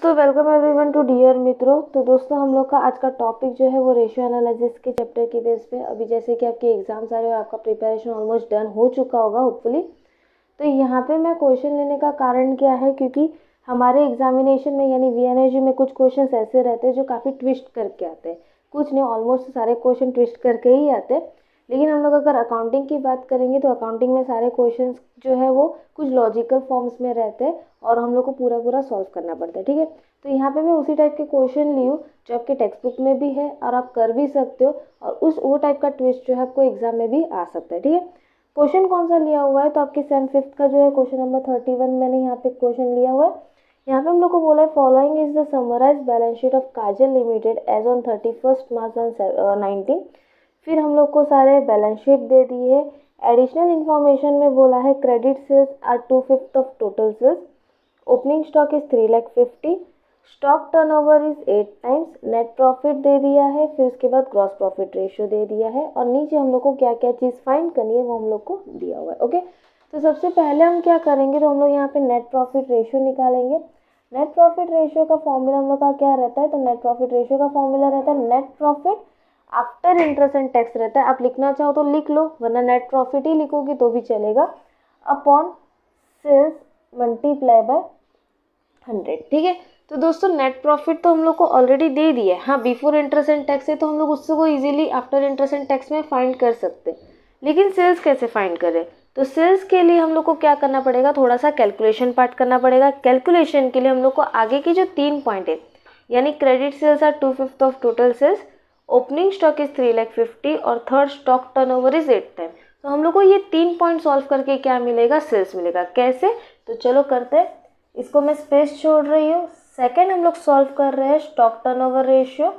दोस्तों welcome everyone to dear मित्रों। तो दोस्तों हम लोग का आज का टॉपिक जो है वो रेशियो एनालिसिस के चैप्टर के बेस पे, अभी जैसे कि आपके एग्जाम्स आ रहे हो, आपका प्रिपरेशन ऑलमोस्ट डन हो चुका होगा होपफुली। तो यहाँ पे मैं क्वेश्चन लेने का कारण क्या है, क्योंकि हमारे एग्जामिनेशन में यानी वीएनएसजी में कुछ क्वेश्चन ऐसे रहते हैं जो काफ़ी ट्विस्ट करके आते हैं। कुछ नहीं, ऑलमोस्ट सारे क्वेश्चन ट्विस्ट करके ही आते हैं। लेकिन हम लोग अगर अकाउंटिंग की बात करेंगे तो अकाउंटिंग में सारे क्वेश्चंस जो है वो कुछ लॉजिकल फॉर्म्स में रहते हैं और हम लोग को पूरा पूरा सॉल्व करना पड़ता है। ठीक है, तो यहाँ पे मैं उसी टाइप के क्वेश्चन ली हूँ जो आपके टेक्स्ट बुक में भी है और आप कर भी सकते हो, और वो टाइप का ट्विस्ट जो है आपको एग्जाम में भी आ सकता है। ठीक है, क्वेश्चन कौन सा लिया हुआ है, तो आपके सेम फिफ्थ का जो है क्वेश्चन नंबर 31 मैंने यहाँ पे क्वेश्चन लिया हुआ है। यहाँ पे हम लोग को बोला है following is the summarise balance sheet of Kajal limited as on 31 March 2019। फिर हम लोग को सारे बैलेंस शीट दे दी है। एडिशनल इंफॉर्मेशन में बोला है credit sales are 2/5 of total sales, opening stock is 3,50,000, stock turnover is 8 times, net profit दे दिया है, फिर उसके बाद ग्रॉस प्रॉफिट रेशियो दे दिया है, और नीचे हम लोग को क्या क्या चीज़ फाइंड करनी है वो हम लोग को दिया हुआ है। ओके, तो सबसे पहले हम क्या करेंगे, तो हम लोग यहाँ पे नेट प्रॉफिट रेशियो निकालेंगे। नेट प्रॉफिट रेशियो का फॉर्मूला हम लोग का क्या रहता है, तो नेट प्रॉफिट रेशियो का फॉर्मूला रहता है net profit after interest and tax रहता है। आप लिखना चाहो तो लिख लो, वरना नेट प्रॉफिट ही लिखोगी तो भी चलेगा, अपॉन सेल्स मल्टीप्लाई बाय 100। ठीक है, तो दोस्तों नेट प्रॉफिट तो हम लोग को ऑलरेडी दे दिया है। हाँ, बिफोर इंटरेस्ट एंड टैक्स है तो हम लोग उससे को easily after interest and tax में फाइंड कर सकते हैं। लेकिन सेल्स कैसे फाइंड करें, तो सेल्स के लिए हम लोग को क्या करना पड़ेगा, थोड़ा सा कैलकुलेशन पार्ट करना पड़ेगा। कैलकुलेशन के लिए हम लोग को आगे की जो 3 पॉइंट है, यानी credit sales are 2/5 of total sales, opening stock is 3,50,000 और third stock turnover is 8 time. तो हम लोग को ये 3 पॉइंट सॉल्व करके क्या मिलेगा, सेल्स मिलेगा। कैसे, तो चलो करते हैं। इसको मैं स्पेस छोड़ रही हूँ। सेकंड हम लोग सॉल्व कर रहे हैं स्टॉक टर्नओवर रेशियो।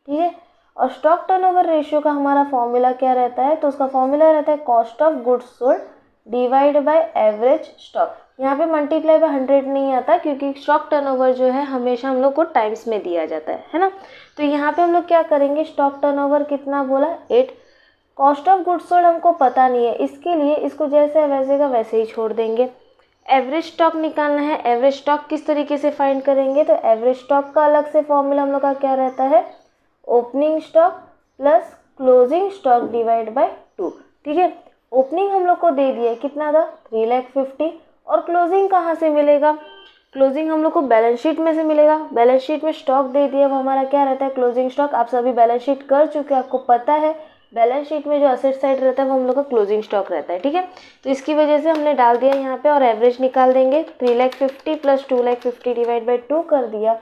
ठीक है, और स्टॉक टर्नओवर रेशियो का हमारा फॉर्मूला क्या रहता है, तो उसका फॉर्मूला रहता है cost of goods sold divide by average stock. यहाँ पे मल्टीप्लाई बाय 100 नहीं आता, क्योंकि स्टॉक टर्नओवर जो है हमेशा हम लोग को टाइम्स में दिया जाता है ना। तो यहाँ पे हम लोग क्या करेंगे, स्टॉक टर्नओवर कितना बोला, 8। कॉस्ट ऑफ गुड्स सोल्ड हमको पता नहीं है, इसके लिए इसको जैसे है वैसे का वैसे ही छोड़ देंगे। एवरेज स्टॉक निकालना है। एवरेज स्टॉक किस तरीके से फाइंड करेंगे, तो एवरेज स्टॉक का अलग से फॉर्मूला हम लोग का क्या रहता है, opening stock plus closing stock divide by 2। ठीक है, ओपनिंग हम लोग को दे दिया कितना था, 3,50,000, और क्लोजिंग कहाँ से मिलेगा, क्लोजिंग हम लोग को बैलेंस शीट में से मिलेगा। बैलेंस शीट में स्टॉक दे दिया, वो हमारा क्या रहता है, क्लोजिंग स्टॉक। आप सभी बैलेंस शीट कर चुके हैं, आपको पता है बैलेंस शीट में जो असेट साइड रहता है वो हम लोग का क्लोजिंग स्टॉक रहता है। ठीक है, तो इसकी वजह से हमने डाल दिया यहाँ पे, और एवरेज निकाल देंगे। 3,50,000 प्लस 2,50,000 डिवाइड बाई 2 कर दिया,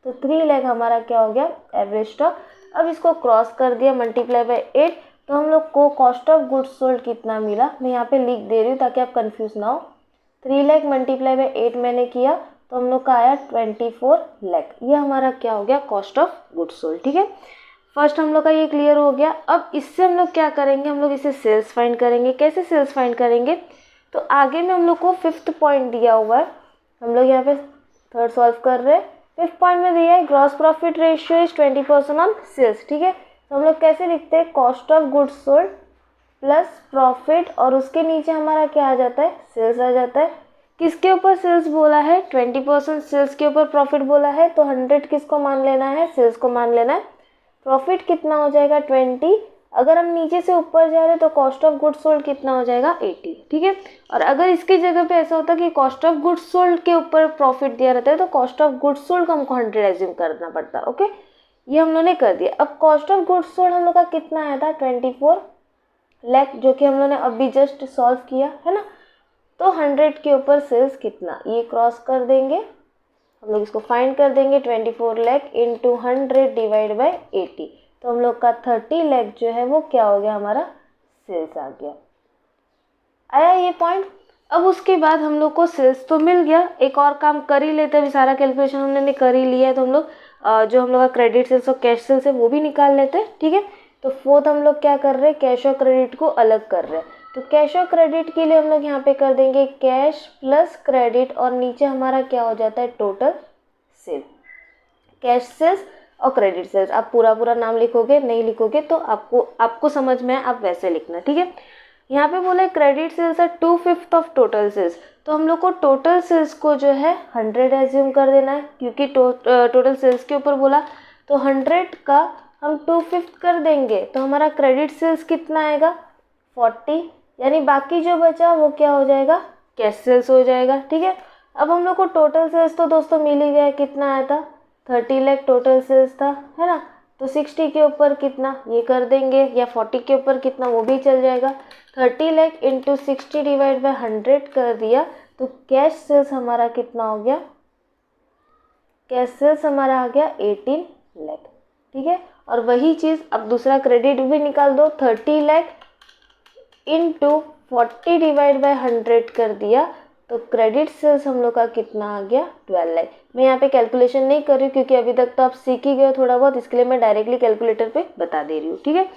तो 3,00,000 हमारा क्या हो गया, एवरेज स्टॉक। अब इसको क्रॉस कर दिया मल्टीप्लाई बाय 8, तो हम लोग को कॉस्ट ऑफ गुड्स सोल्ड कितना मिला, मैं यहाँ पे लिख दे रही हूँ ताकि आप कंफ्यूज ना हो। 3,00,000 मल्टीप्लाई बाय 8 मैंने किया, तो हम लोग का आया 24,00,000। ये हमारा क्या हो गया, कॉस्ट ऑफ गुड्स सोल्ड। ठीक है, फर्स्ट हम लोग का ये क्लियर हो गया। अब इससे हम लोग क्या करेंगे, हम लोग इसे सेल्स फाइंड करेंगे। कैसे सेल्स फाइंड करेंगे, तो आगे में हम लोग को 5th पॉइंट दिया हुआ है, हम लोग यहाँ पे थर्ड सॉल्व कर रहे हैं। 5th पॉइंट में दिया है gross profit ratio is 20% on sales. ठीक है, तो हम लोग कैसे लिखते हैं, cost of goods sold plus profit, और उसके नीचे हमारा क्या आ जाता है, सेल्स आ जाता है। किसके ऊपर सेल्स बोला है, 20% सेल्स के ऊपर प्रॉफिट बोला है, तो 100 किसको मान लेना है, सेल्स को मान लेना है। प्रॉफिट कितना हो जाएगा, 20। अगर हम नीचे से ऊपर जा रहे हैं तो कॉस्ट ऑफ गुड्स सोल्ड कितना हो जाएगा, 80। ठीक है, और अगर इसकी जगह पे ऐसा होता कि कॉस्ट ऑफ गुड्स सोल्ड के ऊपर प्रॉफिट दिया रहता है, तो कॉस्ट ऑफ गुड्स सोल्ड को हमको 100 एज्यूम करना पड़ता है। ओके, ये हम लोगों ने कर दिया। अब कॉस्ट ऑफ गुड्स सोल्ड हम लोग का कितना आया था, 24,00,000, जो कि हम लोग ने अभी जस्ट सॉल्व किया है ना। तो 100 के ऊपर सेल्स कितना, ये क्रॉस कर देंगे, हम लोग इसको फाइंड कर देंगे। 24,00,000 इंटू 100 डिवाइड बाई 80, तो हम लोग का 30,00,000 जो है वो क्या हो गया, हमारा सेल्स आ गया। आया ये पॉइंट। अब उसके बाद हम लोग को सेल्स तो मिल गया, एक और काम कर ही लेते हैं, अभी सारा कैलकुलेशन हमने कर ही लिया है, तो हम लोग जो हम लोग का क्रेडिट सेल्स और कैश सेल्स है वो भी निकाल लेते हैं। ठीक है, तो फोर्थ हम लोग क्या कर रहे हैं, कैश और क्रेडिट को अलग कर रहे हैं। तो कैश और क्रेडिट के लिए हम लोग यहाँ पे कर देंगे कैश प्लस क्रेडिट, और नीचे हमारा क्या हो जाता है, टोटल सेल। कैश सेल्स और क्रेडिट सेल्स, आप पूरा पूरा नाम लिखोगे, नहीं लिखोगे तो आपको समझ में आप वैसे लिखना। ठीक है, यहाँ पे बोला है credit sales are 2/5 of total sales, तो हम लोग को टोटल सेल्स को जो है 100 एज्यूम कर देना है, क्योंकि टोटल सेल्स के ऊपर बोला, तो 100 का हम 2/5 कर देंगे तो हमारा क्रेडिट सेल्स कितना आएगा 40, यानी बाकी जो बचा वो क्या हो जाएगा कैश सेल्स हो जाएगा। ठीक है, अब हम लोग को टोटल सेल्स तो दोस्तों मिल ही गया, कितना आया था 30 लाख टोटल सेल्स था, है ना। तो 60 के ऊपर कितना ये कर देंगे, या 40 के ऊपर कितना वो भी चल जाएगा। 30 लाख इंटू 60 डिवाइड बाई 100 कर दिया तो कैश सेल्स हमारा कितना हो गया, कैश सेल्स हमारा आ गया 18 लाख। ठीक है, और वही चीज़ अब दूसरा क्रेडिट भी निकाल दो, 30 लाख इंटू 40 डिवाइड बाई 100 कर दिया तो क्रेडिट सेल्स हम लोग का कितना आ गया 12 लाख। मैं यहाँ पे कैलकुलेशन नहीं कर रही हूँ क्योंकि अभी तक तो आप सीख ही गए थोड़ा बहुत, इसके लिए मैं डायरेक्टली कैलकुलेटर पे बता दे रही हूँ। ठीक है,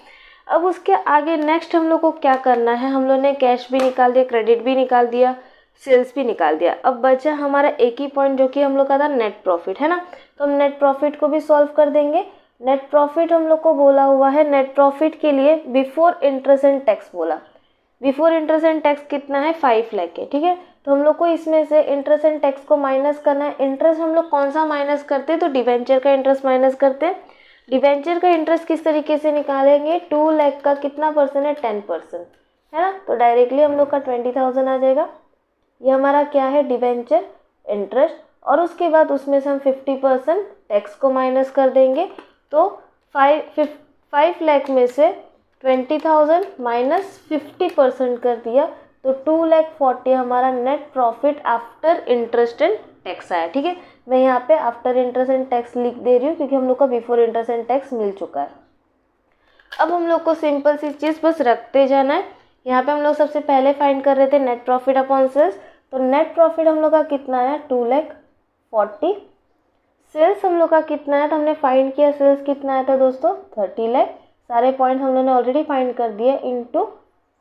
अब उसके आगे नेक्स्ट हम लोग को क्या करना है, हम लोग ने कैश भी निकाल दिया, क्रेडिट भी निकाल दिया, सेल्स भी निकाल दिया। अब बचा हमारा एक ही पॉइंट जो कि हम लोग का था नेट प्रॉफिट, है ना। तो हम नेट प्रॉफिट को भी सॉल्व कर देंगे। नेट प्रॉफिट हम लोग को बोला हुआ है, नेट प्रॉफिट के लिए बिफोर इंटरेस्ट एंड टैक्स बोला, बिफोर इंटरेस्ट एंड टैक्स कितना है 5 लाख है। ठीक है, तो हम लोग को इसमें से इंटरेस्ट एंड टैक्स को माइनस करना है। इंटरेस्ट हम लोग कौन सा माइनस करते हैं, तो डिवेंचर का इंटरेस्ट माइनस करते हैं। डिवेंचर का इंटरेस्ट किस तरीके से निकालेंगे, 2 लाख का कितना परसेंट है 10%, है ना। तो डायरेक्टली हम लोग का 20,000 आ जाएगा, ये हमारा क्या है डिवेंचर इंटरेस्ट। और उसके बाद उसमें से हम 50% टैक्स को माइनस कर देंगे, तो 5 लाख में से 20,000 माइनस 50% कर दिया तो 2,40,000 हमारा net profit after interest and tax आया। ठीक है, मैं यहाँ पे आफ्टर इंटरेस्ट एंड टैक्स लिख दे रही हूँ क्योंकि हम लोग का बिफोर इंटरेस्ट एंड टैक्स मिल चुका है। अब हम लोग को सिंपल सी चीज़ बस रखते जाना है। यहाँ पे हम लोग सबसे पहले फाइंड कर रहे थे नेट प्रॉफिट अपॉन सेल्स, तो नेट प्रॉफिट हम लोग का कितना आया 2,40,000। सेल्स हम लोग का कितना है, तो हमने फाइंड किया सेल्स कितना आया था दोस्तों 30 लाख। सारे पॉइंट्स हम लोगों ने ऑलरेडी फाइंड कर दिए इंटू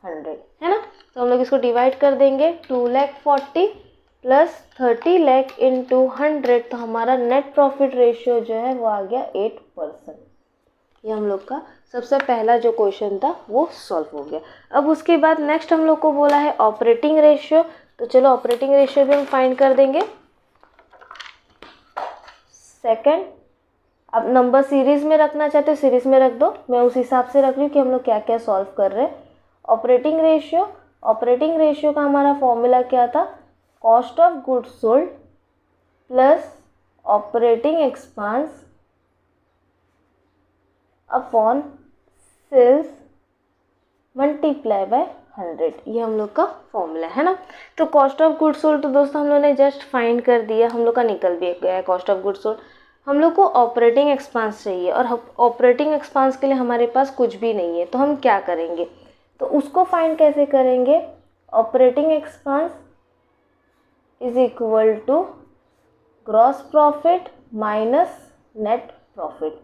100, है ना। तो हम लोग इसको डिवाइड कर देंगे, 2,40,000 प्लस 30 लाख इंटू 100, तो हमारा नेट प्रॉफिट रेशियो जो है वो आ गया 8%। ये हम लोग का सबसे पहला जो क्वेश्चन था वो सॉल्व हो गया। अब उसके बाद नेक्स्ट हम लोग को बोला है ऑपरेटिंग रेशियो, तो चलो ऑपरेटिंग रेशियो भी हम फाइंड कर देंगे। सेकंड, अब नंबर सीरीज में रखना चाहते हो सीरीज में रख दो, मैं उस हिसाब से रख रही हूँ कि हम लोग क्या क्या सॉल्व कर रहे हैं। ऑपरेटिंग रेशियो का हमारा फॉर्मूला क्या था, cost of goods sold plus operating expense upon sales multiply by 100, ये हम लोग का फॉर्मूला है ना। तो कॉस्ट ऑफ गुड्स सोल्ड तो दोस्तों हम लोग ने जस्ट फाइंड कर दिया, हम लोग का निकल भी गया है कॉस्ट ऑफ गुड्स सोल्ड। हम लोग को ऑपरेटिंग एक्सपेंस चाहिए और ऑपरेटिंग एक्सपेंस के लिए हमारे पास कुछ भी नहीं है, तो हम क्या करेंगे, तो उसको फाइंड कैसे करेंगे, operating expense is equal to gross profit minus net profit,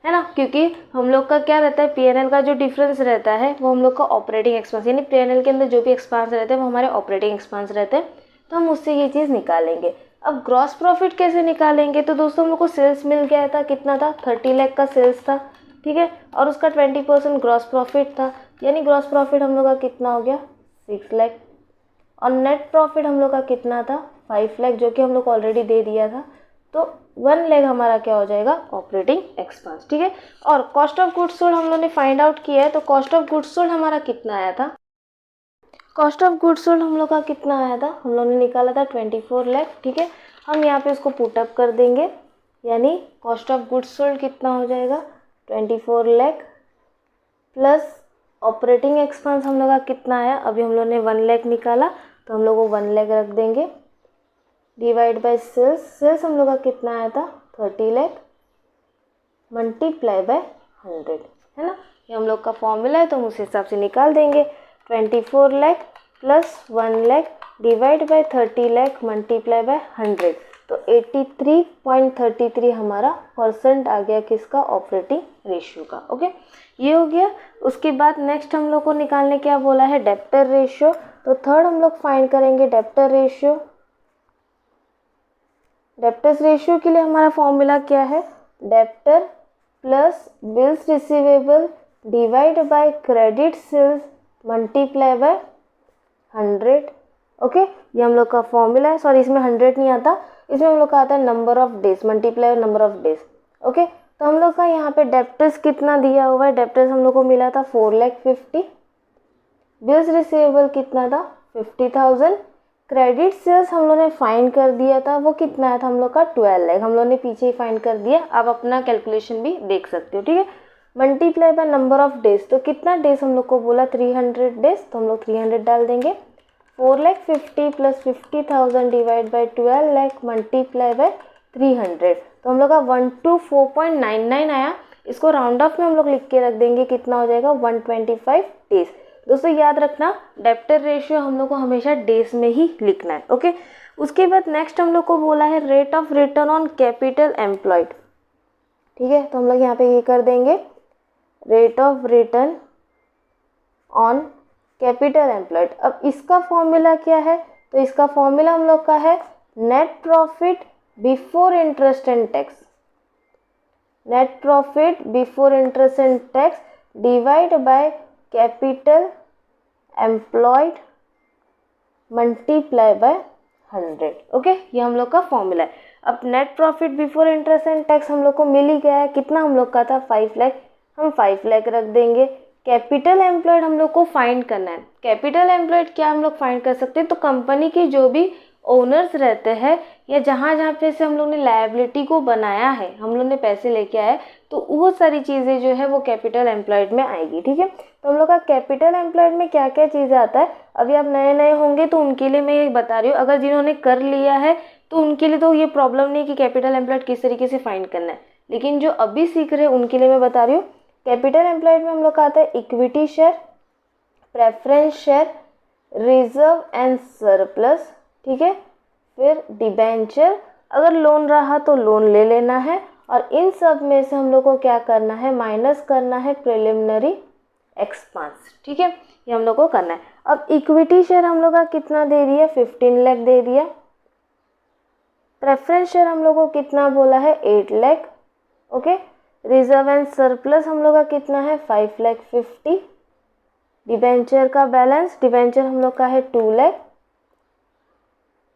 है ना। क्योंकि हम लोग का क्या रहता है, पीएनएल का जो डिफरेंस रहता है वो हम लोग का ऑपरेटिंग एक्सपेंस, यानी पीएनएल के अंदर जो भी एक्सपेंस रहते हैं वो हमारे ऑपरेटिंग एक्सपेंस रहते हैं, तो हम उससे ये चीज़ निकालेंगे। अब ग्रॉस प्रॉफिट कैसे निकालेंगे, तो दोस्तों हम लोग को सेल्स मिल गया था, कितना था 30 लाख का सेल्स था, ठीक है, और उसका 20% ग्रॉस प्रॉफिट था, यानी ग्रॉस प्रॉफिट हम लोग का कितना हो गया 6 लाख, और नेट प्रॉफिट हम लोग का कितना था 5 लाख, जो कि हम लोग को ऑलरेडी दे दिया था, तो 1 लाख हमारा क्या हो जाएगा ऑपरेटिंग एक्सपेंस। ठीक है, और कॉस्ट ऑफ गुड्स सोल्ड हम लोग ने फाइंड आउट किया है, तो कॉस्ट ऑफ गुड्स सोल्ड हमारा कितना आया था, कॉस्ट ऑफ गुड्स सोल्ड हम लोग का कितना आया था, हम लोग ने निकाला था 24 लाख। ठीक है, हम यहाँ पे इसको पुटअप कर देंगे, यानी कॉस्ट ऑफ गुड्स सोल्ड कितना हो जाएगा 24 लाख प्लस ऑपरेटिंग एक्सपेंस हम लोग का कितना आया, अभी हम लोग ने 1 लाख निकाला तो हम लोग को 1 लाख रख देंगे, डिवाइड बाय सेल्स हम लोग का कितना आया था 30 लाख मल्टीप्लाई बाय 100, है ना। ये हम लोग का फॉर्मूला है तो हम उस हिसाब से निकाल देंगे, 24 lakh plus 1 lakh divide by 30 lakh multiply by 100, तो 83.33 हमारा परसेंट आ गया किसका ऑपरेटिंग रेशियो का। ओके, ये हो गया। उसके बाद नेक्स्ट हम लोग को निकालने क्या बोला है डेब्टर रेशियो, तो थर्ड हम लोग फाइंड करेंगे डेब्टर रेशियो। डेब्टर्स रेशियो के लिए हमारा फॉर्मूला क्या है, debtor plus bills receivable divide by credit sales multiply by 100। Okay, ये हम लोग का फॉर्मूला है। सॉरी, इसमें 100 नहीं आता, इसमें हम लोग का आता है number of days, multiply number of days. Okay, तो हम लोग का यहाँ पे डेप्टर्स कितना दिया हुआ है, डेप्टर्स हम लोग को मिला था 4,50,000। बिल्स रिसीवेबल कितना था 50,000। क्रेडिट सेल्स हम लोग ने फाइंड कर दिया था, वो कितना आया था हम लोग का 12 लाख, हम लोग ने पीछे ही फाइंड कर दिया, आप अपना कैलकुलेशन भी देख सकते हो। ठीक है, multiply by number of days, तो कितना डेज हम लोग को बोला 300 डेज, तो हम लोग 300 डाल देंगे। 4,50,000 plus 50,000 divide by 12 lakh multiply by 300, तो हम लोग का 124.99 आया। इसको राउंड ऑफ में हम लोग लिख के रख देंगे, कितना हो जाएगा 125 डेज। दोस्तों याद रखना, डेब्टर रेशियो हम लोग को हमेशा डेज में ही लिखना है। ओके, उसके बाद नेक्स्ट हम लोग को बोला है rate of return on capital employed. ठीक है, तो हम लोग यहाँ पे ये कर देंगे, rate of return on capital employed. अब इसका फॉर्मूला क्या है, तो इसका फॉर्मूला हम लोग का है net profit before interest and tax, net profit before interest and tax divide by capital employed multiply by 100। Okay, ये हम लोग का फॉर्मूला है। अब net profit before interest and tax हम लोग को मिल ही गया है, कितना हम लोग का था 5 लाख, हम 5 लाख रख देंगे। कैपिटल एम्प्लॉयड हम लोग को फाइंड करना है। कैपिटल एम्प्लॉयड क्या हम लोग फाइंड कर सकते हैं, तो कंपनी के जो भी ओनर्स रहते हैं या जहाँ जहाँ पे से हम लोग ने लायबिलिटी को बनाया है, हम लोग ने पैसे लेके आए, तो वो सारी चीज़ें जो है वो कैपिटल एम्प्लॉयड में आएगी। ठीक है, तो हम लोग का कैपिटल एम्प्लॉयड में क्या क्या चीज़ें आता है, अभी आप नए नए होंगे तो उनके लिए मैं ये बता रही हूँ, अगर जिन्होंने कर लिया है तो उनके लिए तो ये प्रॉब्लम नहीं कि कैपिटल एम्प्लॉयड किस तरीके से फाइंड करना है, लेकिन जो अभी सीख रहे हैं उनके लिए मैं बता रही हूँ। कैपिटल एम्प्लॉयड में हम लोग का आता है equity share, preference share, reserve and surplus. ठीक है, फिर डिबेंचर, अगर लोन रहा तो लोन ले लेना है, और इन सब में से हम लोग को क्या करना है, माइनस करना है प्रिलिमिनरी एक्सपेंस। ठीक है, ये हम लोग को करना है। अब इक्विटी शेयर हम लोग का कितना दे दिया, 15 लाख दे दिया। प्रेफरेंस शेयर हम लोग को कितना बोला है, 8 lakh. Okay, reserve and surplus हम लोग का कितना है, 5,50,000। डिबेंचर का बैलेंस, डिबेंचर हम लोग का है 2 लाख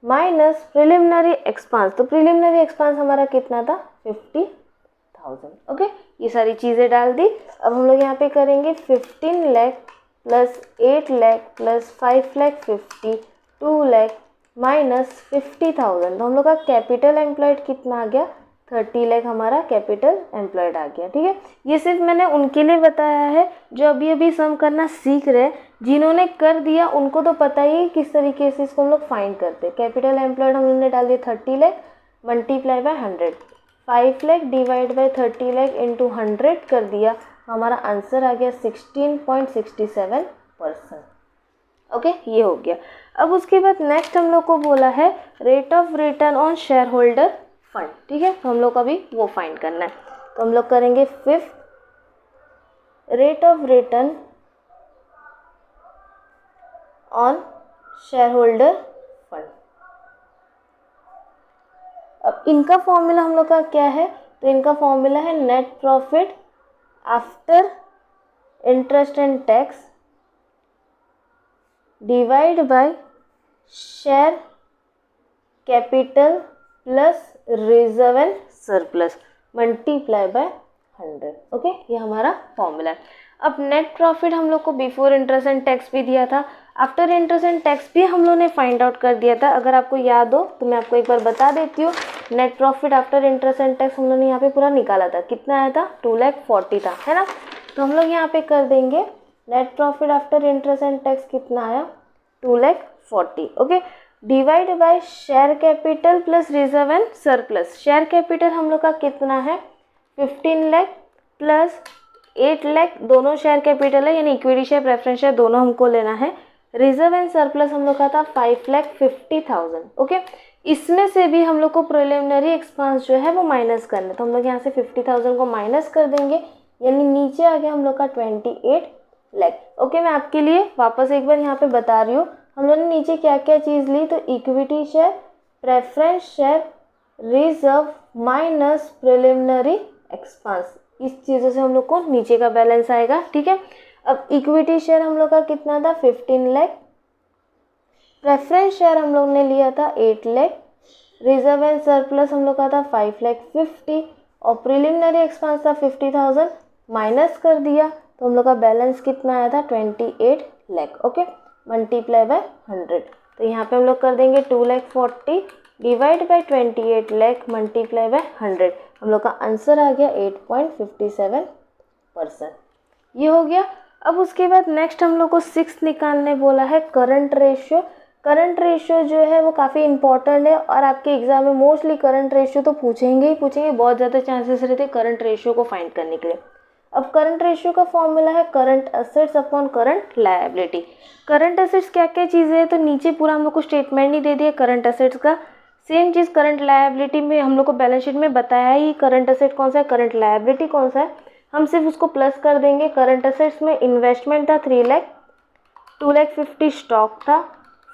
माइनस प्रिलिमिनरी एक्सपेंस, तो प्रिलिमिनरी एक्सपेंस हमारा कितना था 50,000। ओके, ये सारी चीज़ें डाल दी। अब हम लोग यहाँ पे करेंगे 15 lakh plus 8 lakh plus 5,50,000 2 lakh minus 50,000, तो हम लोग का कैपिटल एम्प्लॉयड कितना आ गया 30 लाख, हमारा कैपिटल एम्प्लॉयड आ गया। ठीक है, ये सिर्फ मैंने उनके लिए बताया है जो अभी अभी सम करना सीख रहे हैं, जिन्होंने कर दिया उनको तो पता ही है किस तरीके से इसको हम लोग फाइंड करते हैं। कैपिटल एम्प्लॉयड हम लोग ने डाल दिया 30 lakh multiply by 100, 5 lakh divide by 30 lakh into 100 कर दिया, हमारा आंसर आ गया 16.67%। ओके, ये हो गया। अब उसके बाद नेक्स्ट हम लोग को बोला है rate of return on share holder fund. ठीक है, तो हम लोग को अभी वो फाइंड करना है, तो हम लोग करेंगे 5th rate of return on share holder fund. अब इनका फॉर्मूला हम लोग का क्या है, तो इनका फॉर्मूला है net profit after interest and tax divide by share capital plus reserve and surplus multiply by 100। Okay, ये हमारा फॉर्मूला है। अब नेट प्रॉफिट हम लोग को बिफोर इंटरेस्ट एंड टैक्स भी दिया था, आफ्टर इंटरेस्ट एंड टैक्स भी हम लोग ने फाइंड आउट कर दिया था। अगर आपको याद हो तो मैं आपको एक बार बता देती हूँ, net profit after interest and tax हम लोग ने यहाँ पे पूरा निकाला था, कितना आया था 2,40,000 था, है ना। तो हम लोग यहाँ पे कर देंगे net profit after interest and tax कितना आया 2,40,000। Okay, divide by share capital plus reserve and surplus. Share capital हम लोग का कितना है 15 लाख प्लस 8 लाख, दोनों शेयर कैपिटल है, यानी इक्विटी शेयर प्रेफरेंस शेयर दोनों हमको लेना है। रिजर्व एंड सरप्लस हम लोग का था 5,50,000। ओके, इसमें से भी हम लोग को प्रिलिमिनरी एक्सपेंस जो है वो माइनस करना है, तो हम लोग यहाँ से 50,000 को माइनस कर देंगे, यानी नीचे आ गया हम लोग का 28 लाख। ओके, मैं आपके लिए वापस एक बार यहाँ पे बता रही हूँ, हम लोगों ने नीचे क्या क्या चीज़ ली, तो equity share, preference share, reserve minus preliminary expense, इस चीज़ों से हम लोग को नीचे का बैलेंस आएगा। ठीक है, अब इक्विटी शेयर हम लोग का कितना था 15 लाख, प्रेफरेंस शेयर हम लोग ने लिया था 8 लाख, रिजर्व एंड सरप्लस हम लोग का था 5 लाख 50 और प्रिलिमिनरी एक्सपेंस था 50,000, माइनस कर दिया तो हम लोग का बैलेंस कितना आया था 28 लाख। ओके, मल्टीप्लाई बाय 100, तो यहाँ पे हम लोग कर देंगे 2,40,000 divide by 28 lakh multiply by 100, हम लोग का आंसर आ गया 8.57%। ये हो गया। अब उसके बाद नेक्स्ट हम लोग को 6 निकालने बोला है, करंट रेशियो। करंट रेशियो जो है वो काफ़ी इंपॉर्टेंट है और आपके एग्जाम में मोस्टली करंट रेशियो तो पूछेंगे ही पूछेंगे, बहुत ज़्यादा चांसेस रहते हैं करंट रेशियो को फाइंड करने के लिए। अब करंट रेशियो का फॉर्मूला है current assets upon current liability. Current assets क्या क्या चीज़ें हैं, तो नीचे पूरा हम लोग को स्टेटमेंट नहीं दे दिया करंट असेट्स का। सेम चीज़ करंट लायबिलिटी में हम लोग को बैलेंस शीट में बताया ही करंट असेट कौन सा है, करंट लायबिलिटी कौन सा है, हम सिर्फ उसको प्लस कर देंगे। करंट असेट्स में इन्वेस्टमेंट था 3 लाख, 2,50,000 स्टॉक था,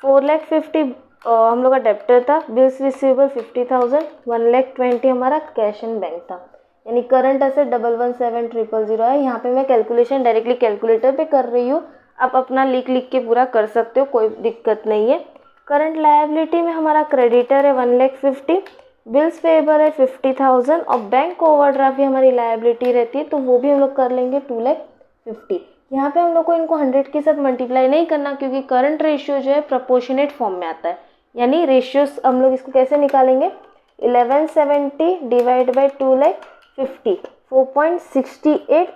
4,50,000 हम लोग का डेप्टर था, बिल्स रिसीवेबल 50,000, 1,20,000 हमारा कैश एंड बैंक था। यानी करंट असेट 117,000 है। यहाँ पे मैं कैलकुलेशन डायरेक्टली कैलकुलेटर पे कर रही हूँ, आप अपना लिख के पूरा कर सकते हो, कोई दिक्कत नहीं है। करंट लायबिलिटी में हमारा क्रेडिटर है 1,50,000, बिल्स पेएबल है 50,000 और बैंक ओवरड्राफ्ट भी हमारी लायबिलिटी रहती है, तो वो भी हम लोग कर लेंगे 2,50,000। यहाँ पे हम लोग को इनको 100 के साथ मल्टीप्लाई नहीं करना, क्योंकि करंट रेशियो जो है प्रोपोर्शनेट फॉर्म में आता है। यानी रेशियोस हम लोग इसको कैसे निकालेंगे, 1170 डिवाइड बाई 2,50,000 4.68,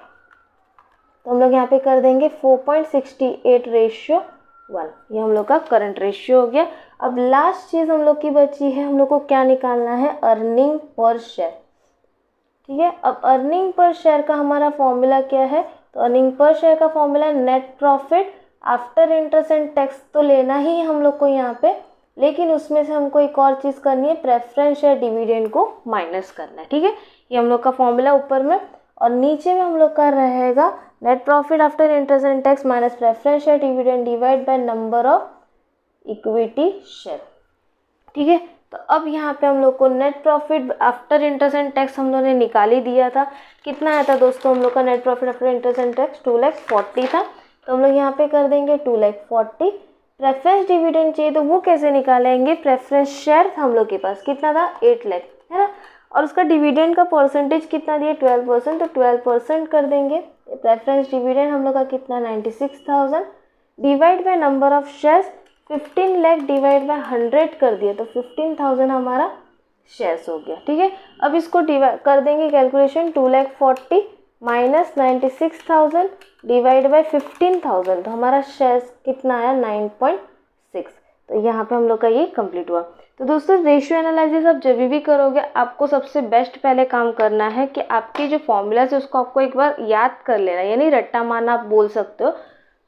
तो हम लोग यहाँ पे कर देंगे 4.68 रेशियो 1। ये हम लोग का करंट रेशियो हो गया। अब लास्ट चीज़ हम लोग की बची है, हम लोग को क्या निकालना है, अर्निंग पर शेयर। ठीक है, अब अर्निंग पर शेयर का हमारा फॉर्मूला क्या है, तो अर्निंग पर शेयर का formula net profit after interest and tax तो लेना ही हम लोग को यहाँ पे, लेकिन उसमें से हमको एक और चीज़ करनी है, प्रेफरेंस शेयर डिविडेंड को माइनस करना है। ठीक है, ये हम लोग का फॉर्मूला ऊपर में, और नीचे में हम लोग का रहेगा net profit after interest and tax minus preference share dividend divide by number of equity share. ठीक है, तो अब यहाँ पे हम लोग को net profit after interest and tax हम लोगों ने निकाल ही दिया था। कितना आया था दोस्तों हम लोग का net profit after interest and tax, 2,40,000 था, तो हम लोग यहाँ पे कर देंगे 2,40,000। प्रेफरेंस डिविडेंड चाहिए तो वो कैसे निकालेंगे, प्रेफरेंस शेयर हम लोग के पास कितना था 8 लाख है ना, और उसका डिविडेंड का परसेंटेज कितना दिया 12%, तो 12% कर देंगे। प्रेफरेंस डिविडेंड हम लोग का कितना 96,000 divide by number of shares 15 lakh divide by 100 कर दिया, तो 15,000 हमारा शेयर्स हो गया। ठीक है, अब इसको डिवाइड कर देंगे कैलकुलेशन, 2,40,000 माइनस 96,000 डिवाइड बाय 15,000, तो हमारा शेयर्स कितना आया 9.6। तो यहाँ पे हम लोग का ये कंप्लीट हुआ। तो दोस्तों रेशियो एनालिसिस आप जब भी करोगे आपको सबसे बेस्ट पहले काम करना है कि आपके जो फॉर्मूलाज है उसको आपको एक बार याद कर लेना, यानी रट्टा मारना आप बोल सकते हो।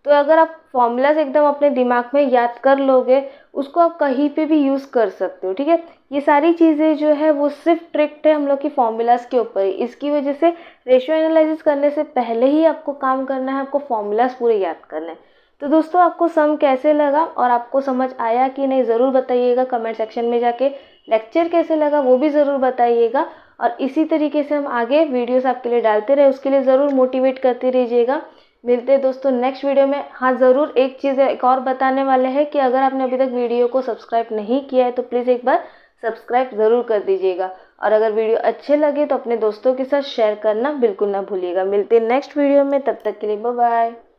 तो अगर आप फॉर्मूलाज एकदम अपने दिमाग में याद कर लोगे उसको आप कहीं पे भी यूज़ कर सकते हो। ठीक है, ये सारी चीज़ें जो है वो सिर्फ ट्रिक है हम लोग की फॉर्मूलाज के ऊपर ही। इसकी वजह से रेशियो एनालिसिस करने से पहले ही आपको काम करना है, आपको फॉर्मूलाज पूरे याद करने हैं। तो दोस्तों आपको सम कैसे लगा और आपको समझ आया कि नहीं ज़रूर बताइएगा कमेंट सेक्शन में जाके। लेक्चर कैसे लगा वो भी ज़रूर बताइएगा, और इसी तरीके से हम आगे वीडियोस आपके लिए डालते रहे, उसके लिए ज़रूर मोटिवेट करते रहिएगा। मिलते हैं दोस्तों नेक्स्ट वीडियो में। हाँ ज़रूर एक चीज़ एक और बताने वाले हैं कि अगर आपने अभी तक वीडियो को सब्सक्राइब नहीं किया है तो प्लीज़ एक बार सब्सक्राइब ज़रूर कर दीजिएगा, और अगर वीडियो अच्छे लगे तो अपने दोस्तों के साथ शेयर करना बिल्कुल ना भूलिएगा। मिलते हैं नेक्स्ट वीडियो में, तब तक के लिए बाय बाय।